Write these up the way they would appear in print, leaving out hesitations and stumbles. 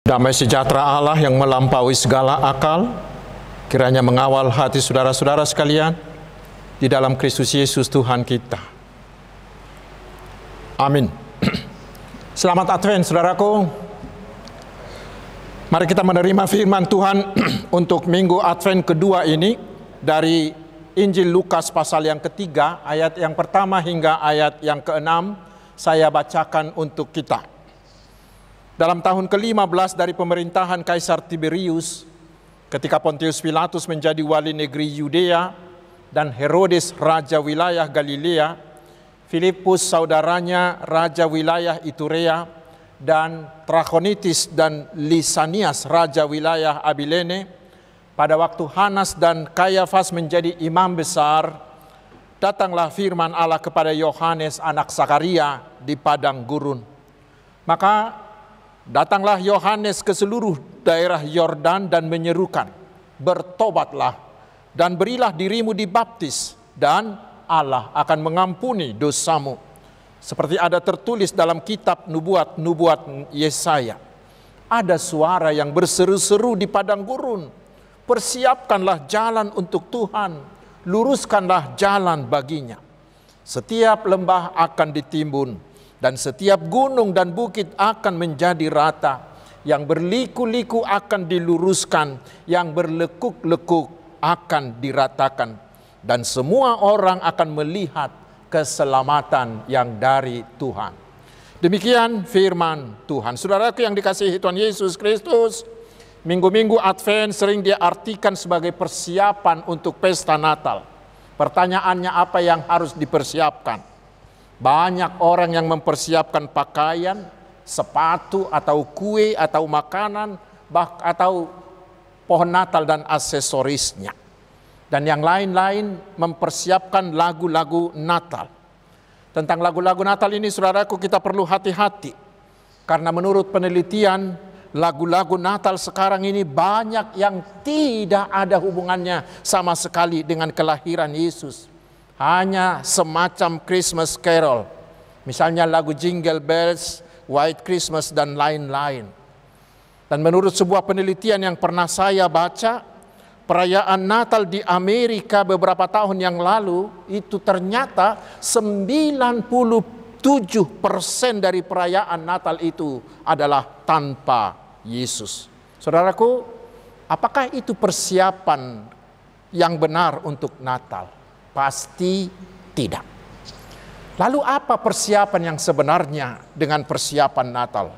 Damai sejahtera Allah yang melampaui segala akal, kiranya mengawal hati saudara-saudara sekalian di dalam Kristus Yesus Tuhan kita. Amin. Selamat Advent, saudaraku. Mari kita menerima firman Tuhan untuk minggu Advent kedua ini dari Injil Lukas pasal yang ketiga, ayat yang pertama hingga ayat yang keenam, saya bacakan untuk kita. Dalam tahun ke-15 dari pemerintahan Kaisar Tiberius, ketika Pontius Pilatus menjadi wali negeri Yudea dan Herodes raja wilayah Galilea, Filipus saudaranya raja wilayah Iturea, dan Trachonitis dan Lisanias raja wilayah Abilene, pada waktu Hanas dan Kayafas menjadi imam besar, datanglah firman Allah kepada Yohanes anak Zakaria di padang gurun. Maka datanglah Yohanes ke seluruh daerah Yordan dan menyerukan, bertobatlah dan berilah dirimu dibaptis, dan Allah akan mengampuni dosamu. Seperti ada tertulis dalam kitab nubuat Yesaya. Ada suara yang berseru-seru di padang gurun, persiapkanlah jalan untuk Tuhan, luruskanlah jalan baginya. Setiap lembah akan ditimbun, dan setiap gunung dan bukit akan menjadi rata. Yang berliku-liku akan diluruskan, yang berlekuk-lekuk akan diratakan. Dan semua orang akan melihat keselamatan yang dari Tuhan. Demikian firman Tuhan. Saudaraku yang dikasihi Tuhan Yesus Kristus, minggu-minggu Advent sering diartikan sebagai persiapan untuk pesta Natal. Pertanyaannya, apa yang harus dipersiapkan? Banyak orang yang mempersiapkan pakaian, sepatu, atau kue, atau makanan, atau pohon Natal dan aksesorisnya. Dan yang lain-lain mempersiapkan lagu-lagu Natal. Tentang lagu-lagu Natal ini, saudaraku, kita perlu hati-hati. Karena menurut penelitian, lagu-lagu Natal sekarang ini banyak yang tidak ada hubungannya sama sekali dengan kelahiran Yesus. Hanya semacam Christmas Carol, misalnya lagu Jingle Bells, White Christmas, dan lain-lain. Dan menurut sebuah penelitian yang pernah saya baca, perayaan Natal di Amerika beberapa tahun yang lalu, itu ternyata 97% dari perayaan Natal itu adalah tanpa Yesus. Saudaraku, apakah itu persiapan yang benar untuk Natal? Pasti tidak. Lalu apa persiapan yang sebenarnya dengan persiapan Natal?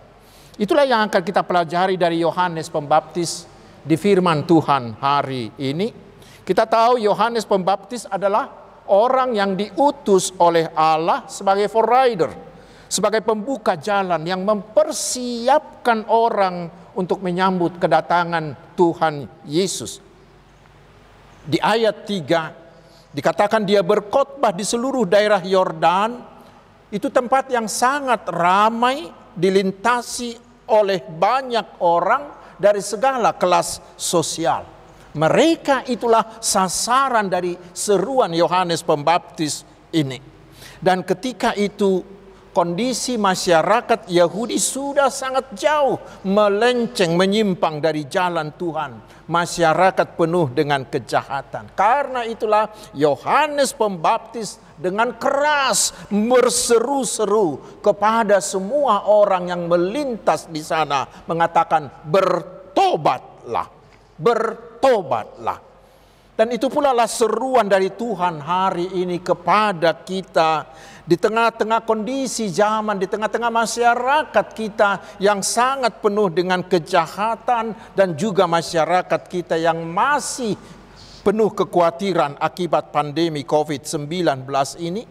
Itulah yang akan kita pelajari dari Yohanes Pembaptis di firman Tuhan hari ini. Kita tahu Yohanes Pembaptis adalah orang yang diutus oleh Allah sebagai forerider, sebagai pembuka jalan yang mempersiapkan orang untuk menyambut kedatangan Tuhan Yesus. Di ayat 3 dikatakan dia berkhotbah di seluruh daerah Yordan. Itu tempat yang sangat ramai, dilintasi oleh banyak orang dari segala kelas sosial. Mereka itulah sasaran dari seruan Yohanes Pembaptis ini. Dan ketika itu kondisi masyarakat Yahudi sudah sangat jauh melenceng, menyimpang dari jalan Tuhan. Masyarakat penuh dengan kejahatan. Karena itulah Yohanes Pembaptis dengan keras berseru-seru kepada semua orang yang melintas di sana, mengatakan, bertobatlah, bertobatlah. Dan itu pula lah seruan dari Tuhan hari ini kepada kita. Di tengah-tengah kondisi zaman, di tengah-tengah masyarakat kita yang sangat penuh dengan kejahatan, dan juga masyarakat kita yang masih penuh kekhawatiran akibat pandemi COVID-19 ini,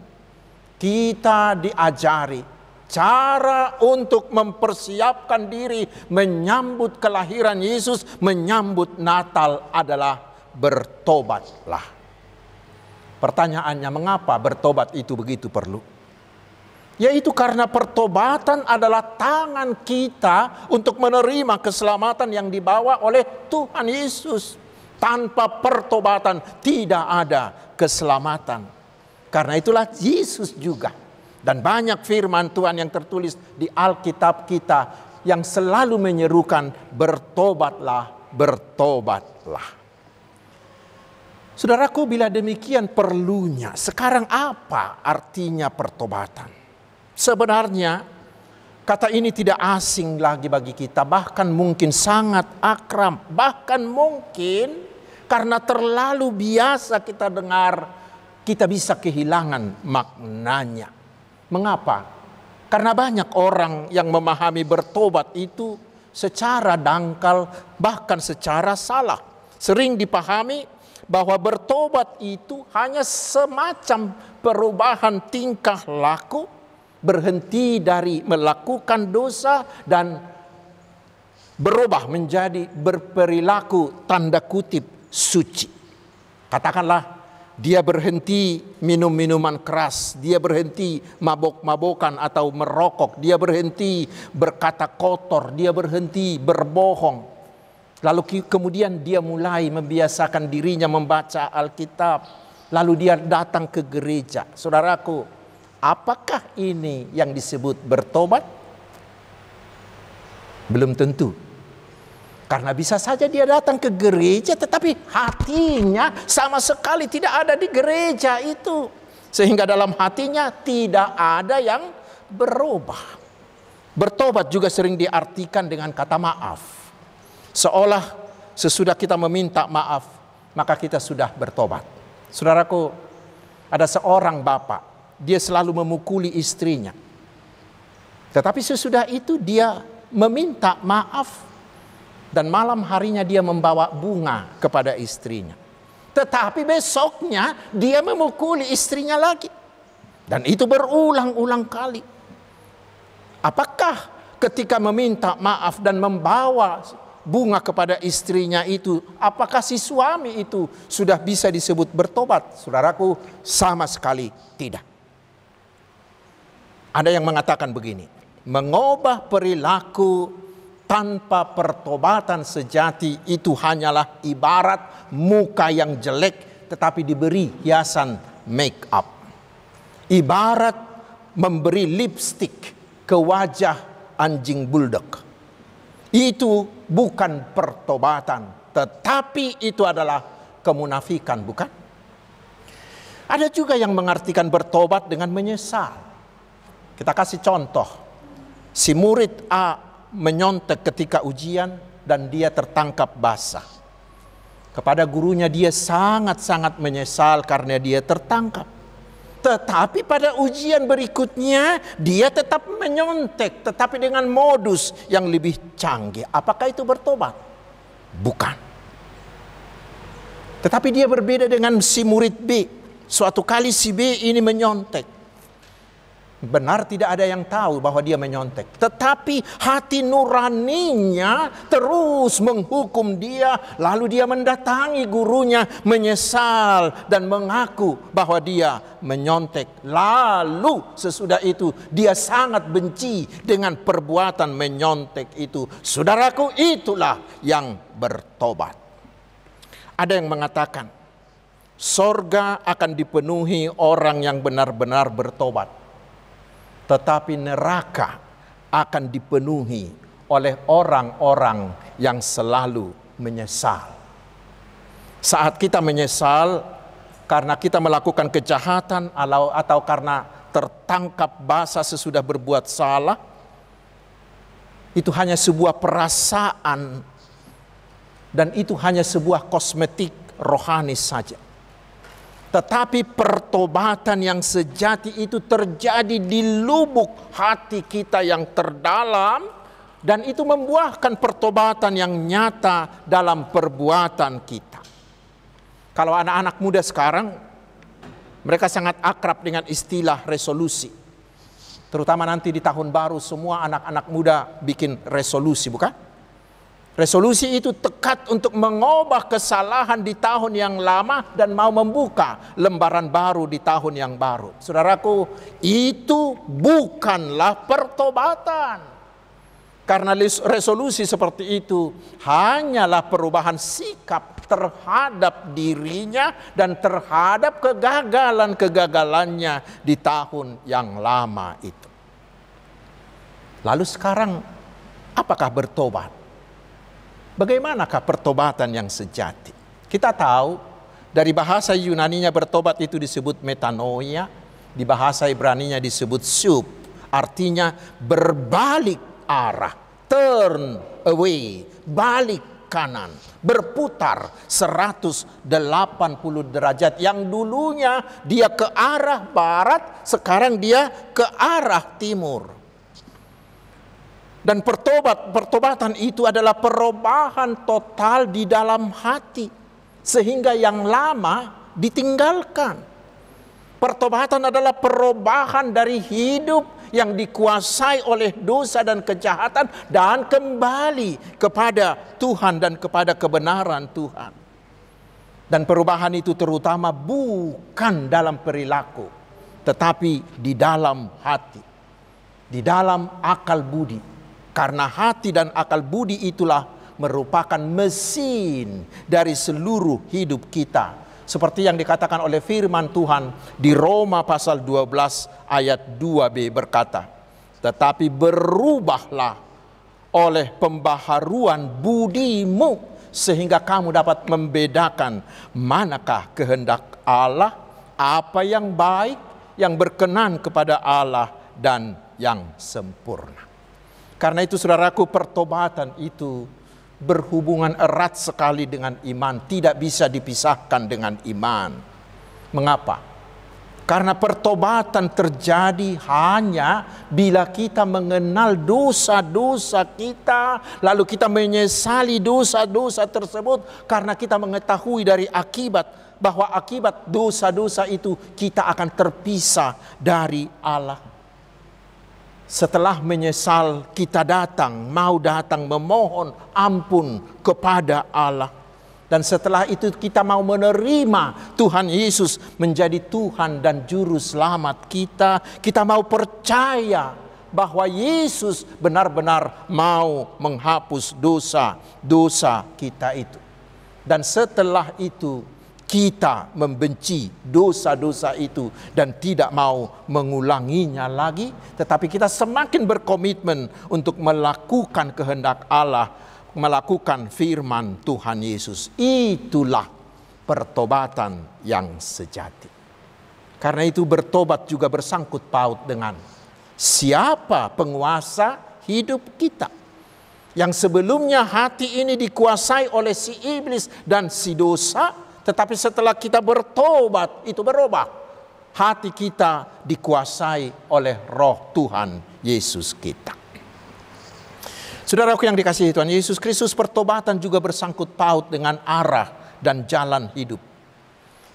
kita diajari cara untuk mempersiapkan diri menyambut kelahiran Yesus, menyambut Natal adalah bertobatlah. Pertanyaannya, mengapa bertobat itu begitu perlu? Yaitu karena pertobatan adalah tangan kita untuk menerima keselamatan yang dibawa oleh Tuhan Yesus. Tanpa pertobatan tidak ada keselamatan. Karena itulah Yesus juga. Dan banyak firman Tuhan yang tertulis di Alkitab kita yang selalu menyerukan bertobatlah, bertobatlah. Saudaraku, bila demikian perlunya, sekarang apa artinya pertobatan? Sebenarnya kata ini tidak asing lagi bagi kita, bahkan mungkin sangat akrab, bahkan mungkin karena terlalu biasa kita dengar, kita bisa kehilangan maknanya. Mengapa? Karena banyak orang yang memahami bertobat itu secara dangkal, bahkan secara salah. Sering dipahami bahwa bertobat itu hanya semacam perubahan tingkah laku, berhenti dari melakukan dosa dan berubah menjadi berperilaku tanda kutip suci. Katakanlah dia berhenti minum minuman keras, dia berhenti mabok-mabokan atau merokok, dia berhenti berkata kotor, dia berhenti berbohong. Lalu kemudian dia mulai membiasakan dirinya membaca Alkitab. Lalu dia datang ke gereja. Saudaraku, apakah ini yang disebut bertobat? Belum tentu. Karena bisa saja dia datang ke gereja tetapi hatinya sama sekali tidak ada di gereja itu. Sehingga dalam hatinya tidak ada yang berubah. Bertobat juga sering diartikan dengan kata maaf. Seolah sesudah kita meminta maaf, maka kita sudah bertobat. Saudaraku, ada seorang bapak, dia selalu memukuli istrinya. Tetapi sesudah itu dia meminta maaf. Dan malam harinya dia membawa bunga kepada istrinya. Tetapi besoknya dia memukuli istrinya lagi. Dan itu berulang-ulang kali. Apakah ketika meminta maaf dan membawa bunga kepada istrinya itu, apakah si suami itu sudah bisa disebut bertobat? Saudaraku, sama sekali tidak. Ada yang mengatakan begini, mengubah perilaku tanpa pertobatan sejati itu hanyalah ibarat muka yang jelek tetapi diberi hiasan make up. Ibarat memberi lipstik ke wajah anjing bulldog. Itu bukan pertobatan, tetapi itu adalah kemunafikan, bukan? Ada juga yang mengartikan bertobat dengan menyesal. Kita kasih contoh. Si murid A menyontek ketika ujian dan dia tertangkap basah. Kepada gurunya dia sangat-sangat menyesal karena dia tertangkap. Tetapi pada ujian berikutnya dia tetap menyontek, tetapi dengan modus yang lebih canggih. Apakah itu bertobat? Bukan. Tetapi dia berbeda dengan si murid B. Suatu kali si B ini menyontek. Benar tidak ada yang tahu bahwa dia menyontek. Tetapi hati nuraninya terus menghukum dia. Lalu dia mendatangi gurunya menyesal dan mengaku bahwa dia menyontek. Lalu sesudah itu dia sangat benci dengan perbuatan menyontek itu. Saudaraku, itulah yang bertobat. Ada yang mengatakan sorga akan dipenuhi orang yang benar-benar bertobat. Tetapi neraka akan dipenuhi oleh orang-orang yang selalu menyesal. Saat kita menyesal karena kita melakukan kejahatan atau karena tertangkap basah sesudah berbuat salah, itu hanya sebuah perasaan dan itu hanya sebuah kosmetik rohani saja. Tetapi pertobatan yang sejati itu terjadi di lubuk hati kita yang terdalam. Dan itu membuahkan pertobatan yang nyata dalam perbuatan kita. Kalau anak-anak muda sekarang, mereka sangat akrab dengan istilah resolusi. Terutama nanti di tahun baru semua anak-anak muda bikin resolusi, bukan? Resolusi itu tekad untuk mengubah kesalahan di tahun yang lama dan mau membuka lembaran baru di tahun yang baru. Saudaraku, itu bukanlah pertobatan. Karena resolusi seperti itu hanyalah perubahan sikap terhadap dirinya dan terhadap kegagalan-kegagalannya di tahun yang lama itu. Lalu sekarang apakah bertobat? Bagaimanakah pertobatan yang sejati? Kita tahu dari bahasa Yunaninya bertobat itu disebut metanoia, di bahasa Ibraninya disebut sub, artinya berbalik arah, turn away, balik kanan, berputar 180 derajat. Yang dulunya dia ke arah barat, sekarang dia ke arah timur. Dan pertobatan itu adalah perubahan total di dalam hati, sehingga yang lama ditinggalkan. Pertobatan adalah perubahan dari hidup yang dikuasai oleh dosa dan kejahatan dan kembali kepada Tuhan dan kepada kebenaran Tuhan. Dan perubahan itu terutama bukan dalam perilaku, tetapi di dalam hati, di dalam akal budi. Karena hati dan akal budi itulah merupakan mesin dari seluruh hidup kita. Seperti yang dikatakan oleh firman Tuhan di Roma pasal 12 ayat 2b berkata, tetapi berubahlah oleh pembaharuan budimu sehingga kamu dapat membedakan manakah kehendak Allah, apa yang baik, yang berkenan kepada Allah dan yang sempurna. Karena itu saudaraku, pertobatan itu berhubungan erat sekali dengan iman, tidak bisa dipisahkan dengan iman. Mengapa? Karena pertobatan terjadi hanya bila kita mengenal dosa-dosa kita, lalu kita menyesali dosa-dosa tersebut karena kita mengetahui dari akibat, bahwa akibat dosa-dosa itu kita akan terpisah dari Allah. Setelah menyesal, kita mau datang memohon ampun kepada Allah. Dan setelah itu kita mau menerima Tuhan Yesus menjadi Tuhan dan Juru Selamat kita. Kita mau percaya bahwa Yesus benar-benar mau menghapus dosa-dosa kita itu. Dan setelah itu kita membenci dosa-dosa itu dan tidak mau mengulanginya lagi, tetapi kita semakin berkomitmen untuk melakukan kehendak Allah, melakukan firman Tuhan Yesus. Itulah pertobatan yang sejati. Karena itu bertobat juga bersangkut paut dengan siapa penguasa hidup kita. Yang sebelumnya hati ini dikuasai oleh si iblis dan si dosa, tetapi setelah kita bertobat, itu berubah. Hati kita dikuasai oleh Roh Tuhan Yesus kita. Saudaraku yang dikasihi Tuhan Yesus Kristus, pertobatan juga bersangkut paut dengan arah dan jalan hidup.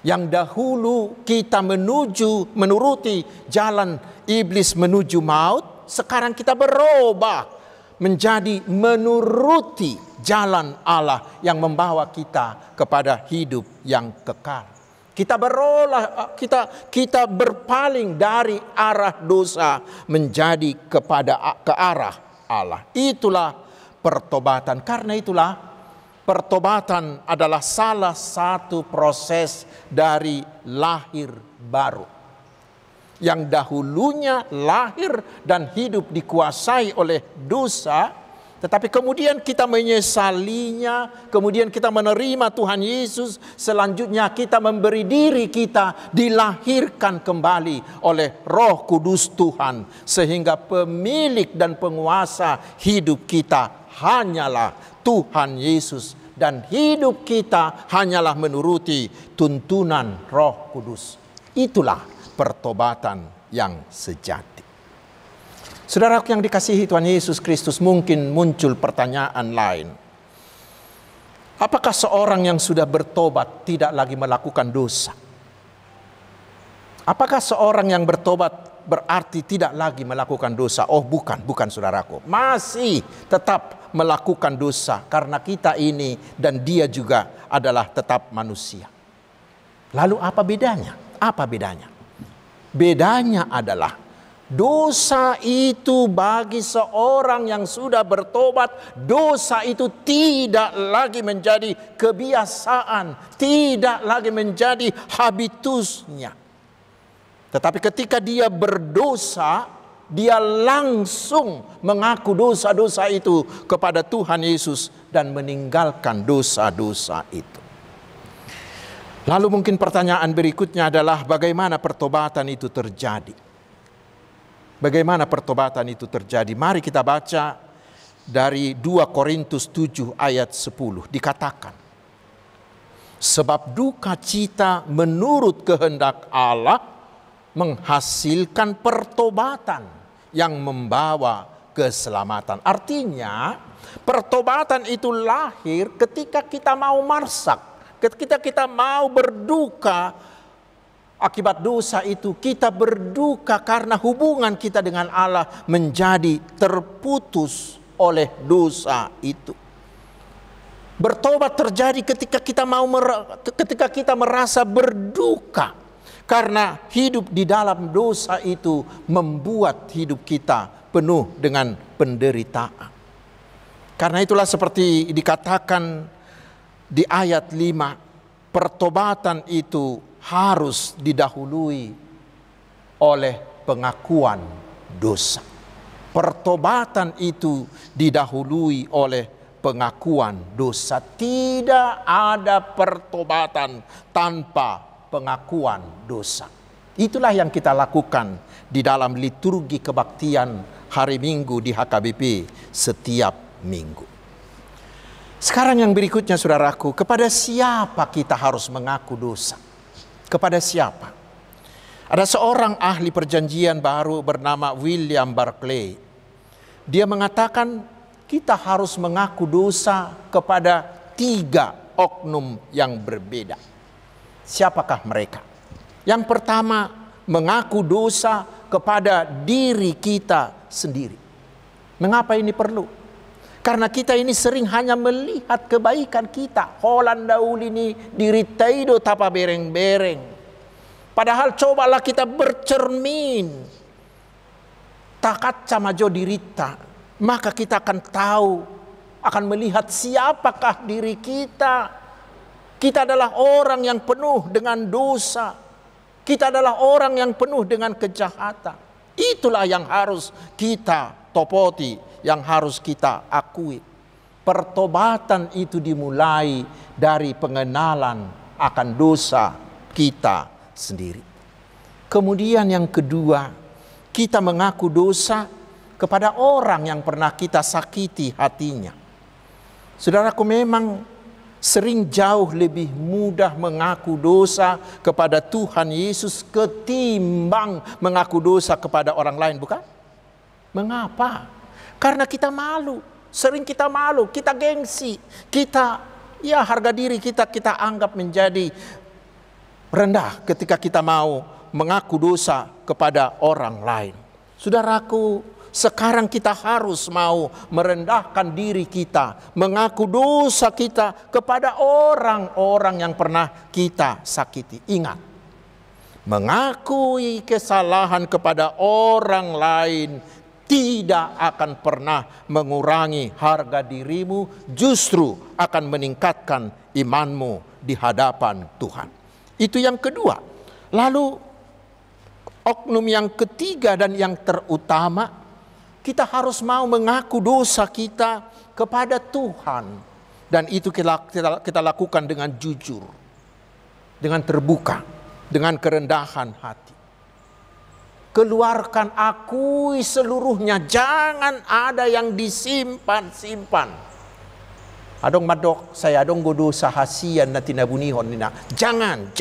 Yang dahulu kita menuruti jalan iblis menuju maut, sekarang kita berubah menjadi menuruti jalan Allah yang membawa kita kepada hidup yang kekal. Kita berpaling dari arah dosa menjadi ke arah Allah. Itulah pertobatan. Karena itulah pertobatan adalah salah satu proses dari lahir baru. Yang dahulunya lahir dan hidup dikuasai oleh dosa, tetapi kemudian kita menyesalinya, kemudian kita menerima Tuhan Yesus, selanjutnya kita memberi diri kita dilahirkan kembali oleh Roh Kudus Tuhan, sehingga pemilik dan penguasa hidup kita hanyalah Tuhan Yesus, dan hidup kita hanyalah menuruti tuntunan Roh Kudus. Itulah pertobatan yang sejati. Saudara yang dikasihi Tuhan Yesus Kristus, mungkin muncul pertanyaan lain. Apakah seorang yang sudah bertobat tidak lagi melakukan dosa? Apakah seorang yang bertobat berarti tidak lagi melakukan dosa? Oh bukan saudaraku. Masih tetap melakukan dosa, karena kita ini dan dia juga adalah tetap manusia. Lalu apa bedanya? Apa bedanya? Bedanya adalah dosa itu bagi seorang yang sudah bertobat, dosa itu tidak lagi menjadi kebiasaan, tidak lagi menjadi habitusnya. Tetapi ketika dia berdosa, dia langsung mengaku dosa-dosa itu kepada Tuhan Yesus dan meninggalkan dosa-dosa itu. Lalu mungkin pertanyaan berikutnya adalah bagaimana pertobatan itu terjadi? Bagaimana pertobatan itu terjadi? Mari kita baca dari 2 Korintus 7 ayat 10. Dikatakan, sebab duka cita menurut kehendak Allah menghasilkan pertobatan yang membawa keselamatan. Artinya, pertobatan itu lahir ketika kita mau marsak, ketika kita mau berduka akibat dosa itu. Kita berduka karena hubungan kita dengan Allah menjadi terputus oleh dosa itu. Bertobat terjadi ketika kita merasa berduka karena hidup di dalam dosa itu membuat hidup kita penuh dengan penderitaan. Karena itulah seperti dikatakan di ayat 5, pertobatan itu harus didahului oleh pengakuan dosa. Pertobatan itu didahului oleh pengakuan dosa. Tidak ada pertobatan tanpa pengakuan dosa. Itulah yang kita lakukan di dalam liturgi kebaktian hari Minggu di HKBP setiap minggu. Sekarang yang berikutnya, saudaraku, kepada siapa kita harus mengaku dosa? Kepada siapa? Ada seorang ahli perjanjian baru bernama William Barclay. Dia mengatakan kita harus mengaku dosa kepada 3 oknum yang berbeda. Siapakah mereka? Yang pertama, mengaku dosa kepada diri kita sendiri. Mengapa ini perlu? Karena kita ini sering hanya melihat kebaikan kita. Holan daul ini diritaido tapa bereng-bereng. Padahal cobalah kita bercermin. Takat camajo dirita. Maka kita akan tahu, akan melihat siapakah diri kita. Kita adalah orang yang penuh dengan dosa. Kita adalah orang yang penuh dengan kejahatan. Itulah yang harus kita topoti, yang harus kita akui. Pertobatan itu dimulai dari pengenalan akan dosa kita sendiri. Kemudian yang kedua, kita mengaku dosa kepada orang yang pernah kita sakiti hatinya. Saudaraku, memang sering jauh lebih mudah mengaku dosa kepada Tuhan Yesus ketimbang mengaku dosa kepada orang lain, bukan? Mengapa? Karena kita malu. Sering kita malu, kita gengsi, kita harga diri kita anggap menjadi rendah ketika kita mau mengaku dosa kepada orang lain. Saudaraku, sekarang kita harus mau merendahkan diri kita, mengaku dosa kita kepada orang-orang yang pernah kita sakiti. Ingat, mengakui kesalahan kepada orang lain tidak akan pernah mengurangi harga dirimu, justru akan meningkatkan imanmu di hadapan Tuhan. Itu yang kedua. Lalu oknum yang ketiga dan yang terutama, kita harus mau mengaku dosa kita kepada Tuhan. Dan itu kita lakukan dengan jujur, dengan terbuka, dengan kerendahan hati. Keluarkan, akui seluruhnya, jangan ada yang disimpan-simpan. Adong madok, saya adong dosa hasian na tinabunihon nina. Jangan.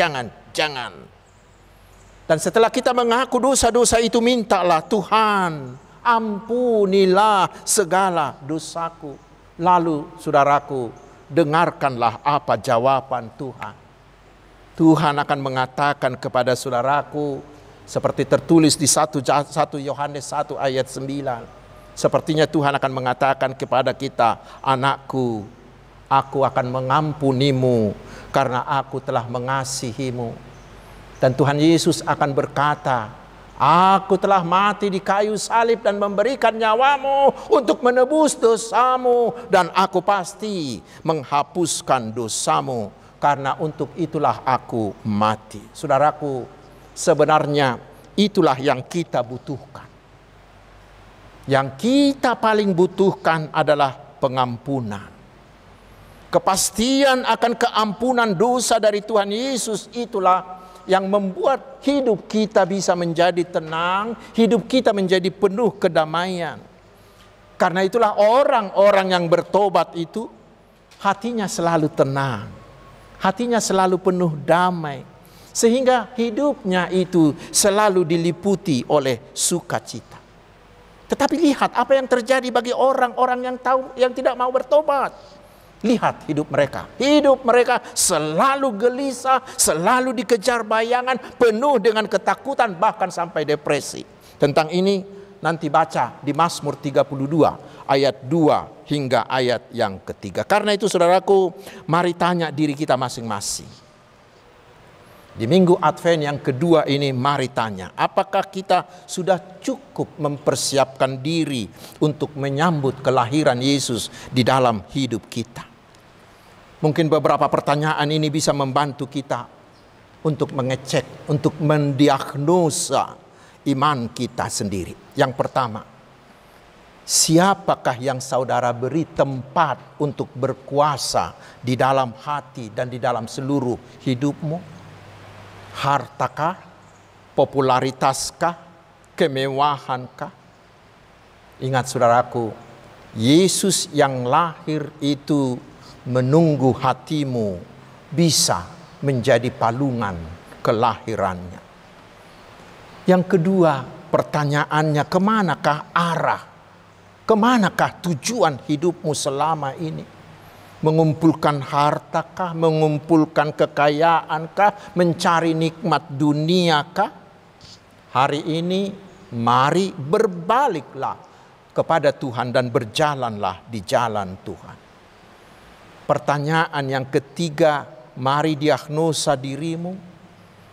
Dan setelah kita mengaku dosa-dosa itu, mintalah, Tuhan, ampunilah segala dosaku. Lalu saudaraku, dengarkanlah apa jawaban Tuhan. Tuhan akan mengatakan kepada saudaraku, seperti tertulis di 1 Yohanes 1 ayat 9. Sepertinya Tuhan akan mengatakan kepada kita, anakku, aku akan mengampunimu karena aku telah mengasihimu. Dan Tuhan Yesus akan berkata, aku telah mati di kayu salib dan memberikan nyawamu untuk menebus dosamu. Dan aku pasti menghapuskan dosamu, karena untuk itulah aku mati. Saudaraku, sebenarnya itulah yang kita butuhkan. Yang kita paling butuhkan adalah pengampunan. Kepastian akan keampunan dosa dari Tuhan Yesus itulah yang membuat hidup kita bisa menjadi tenang, hidup kita menjadi penuh kedamaian. Karena itulah orang-orang yang bertobat itu hatinya selalu tenang, hatinya selalu penuh damai, sehingga hidupnya itu selalu diliputi oleh sukacita. Tetapi lihat apa yang terjadi bagi orang-orang yang tidak mau bertobat. Lihat hidup mereka. Hidup mereka selalu gelisah, selalu dikejar bayangan, penuh dengan ketakutan, bahkan sampai depresi. Tentang ini nanti baca di Mazmur 32 ayat 2 hingga ayat yang ketiga. Karena itu saudaraku, mari tanya diri kita masing-masing. Di minggu Advent yang kedua ini mari tanya, apakah kita sudah cukup mempersiapkan diri untuk menyambut kelahiran Yesus di dalam hidup kita? Mungkin beberapa pertanyaan ini bisa membantu kita untuk mengecek, untuk mendiagnosa iman kita sendiri. Yang pertama, siapakah yang saudara beri tempat untuk berkuasa di dalam hati dan di dalam seluruh hidupmu? Hartakah, popularitaskah, kemewahankah? Ingat saudaraku, Yesus yang lahir itu menunggu hatimu bisa menjadi palungan kelahirannya. Yang kedua, pertanyaannya, kemanakah arah? Kemanakah tujuan hidupmu selama ini? Mengumpulkan hartakah, mengumpulkan kekayaankah, mencari nikmat duniakah? Hari ini mari berbaliklah kepada Tuhan dan berjalanlah di jalan Tuhan. Pertanyaan yang ketiga, mari diagnosa dirimu.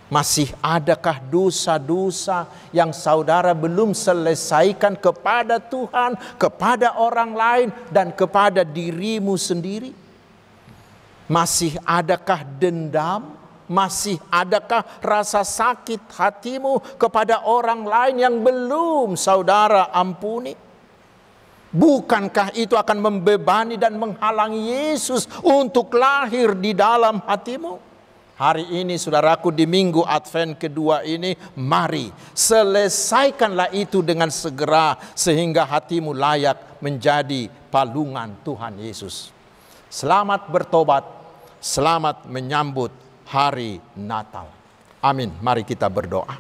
Masih adakah dosa-dosa yang saudara belum selesaikan kepada Tuhan, kepada orang lain, dan kepada dirimu sendiri? Masih adakah dendam? Masih adakah rasa sakit hatimu kepada orang lain yang belum saudara ampuni? Bukankah itu akan membebani dan menghalangi Yesus untuk lahir di dalam hatimu? Hari ini saudaraku, di minggu Advent kedua ini, mari selesaikanlah itu dengan segera sehingga hatimu layak menjadi palungan Tuhan Yesus. Selamat bertobat, selamat menyambut hari Natal. Amin. Mari kita berdoa.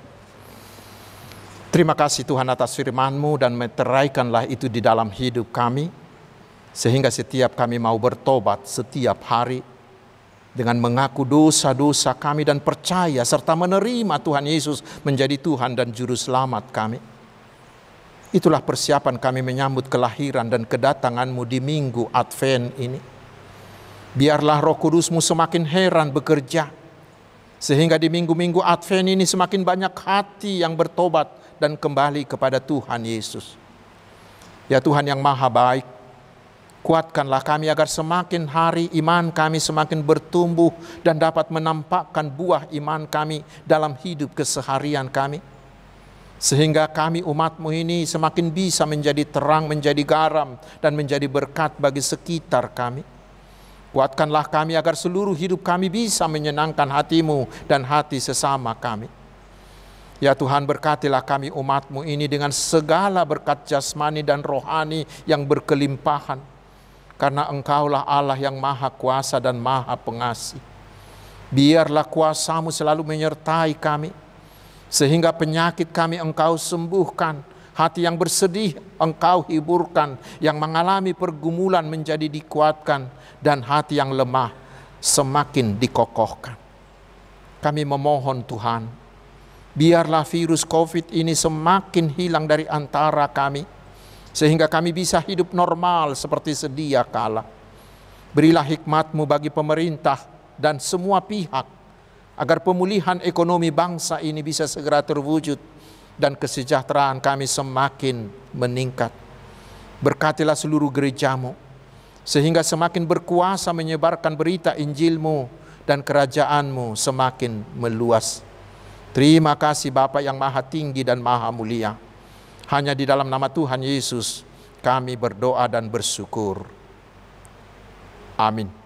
Terima kasih Tuhan atas firman-Mu dan meteraikanlah itu di dalam hidup kami, sehingga setiap kami mau bertobat setiap hari, dengan mengaku dosa-dosa kami dan percaya serta menerima Tuhan Yesus menjadi Tuhan dan Juru Selamat kami. Itulah persiapan kami menyambut kelahiran dan kedatangan-Mu di minggu Advent ini. Biarlah Roh Kudus-Mu semakin heran bekerja, sehingga di minggu-minggu Advent ini semakin banyak hati yang bertobat dan kembali kepada Tuhan Yesus. Ya Tuhan yang Maha Baik, kuatkanlah kami agar semakin hari iman kami semakin bertumbuh dan dapat menampakkan buah iman kami dalam hidup keseharian kami. Sehingga kami umat-Mu ini semakin bisa menjadi terang, menjadi garam, dan menjadi berkat bagi sekitar kami. Kuatkanlah kami agar seluruh hidup kami bisa menyenangkan hati-Mu dan hati sesama kami. Ya Tuhan, berkatilah kami umat-Mu ini dengan segala berkat jasmani dan rohani yang berkelimpahan. Karena Engkaulah Allah yang Maha Kuasa dan Maha Pengasih. Biarlah kuasa-Mu selalu menyertai kami, sehingga penyakit kami Engkau sembuhkan, hati yang bersedih Engkau hiburkan, yang mengalami pergumulan menjadi dikuatkan, dan hati yang lemah semakin dikokohkan. Kami memohon Tuhan, biarlah virus COVID ini semakin hilang dari antara kami, sehingga kami bisa hidup normal seperti sedia kala. Berilah hikmat-Mu bagi pemerintah dan semua pihak, agar pemulihan ekonomi bangsa ini bisa segera terwujud dan kesejahteraan kami semakin meningkat. Berkatilah seluruh gereja-Mu, sehingga semakin berkuasa menyebarkan berita Injil-Mu dan kerajaan-Mu semakin meluas. Terima kasih Bapa yang Maha Tinggi dan Maha Mulia. Hanya di dalam nama Tuhan Yesus kami berdoa dan bersyukur. Amin.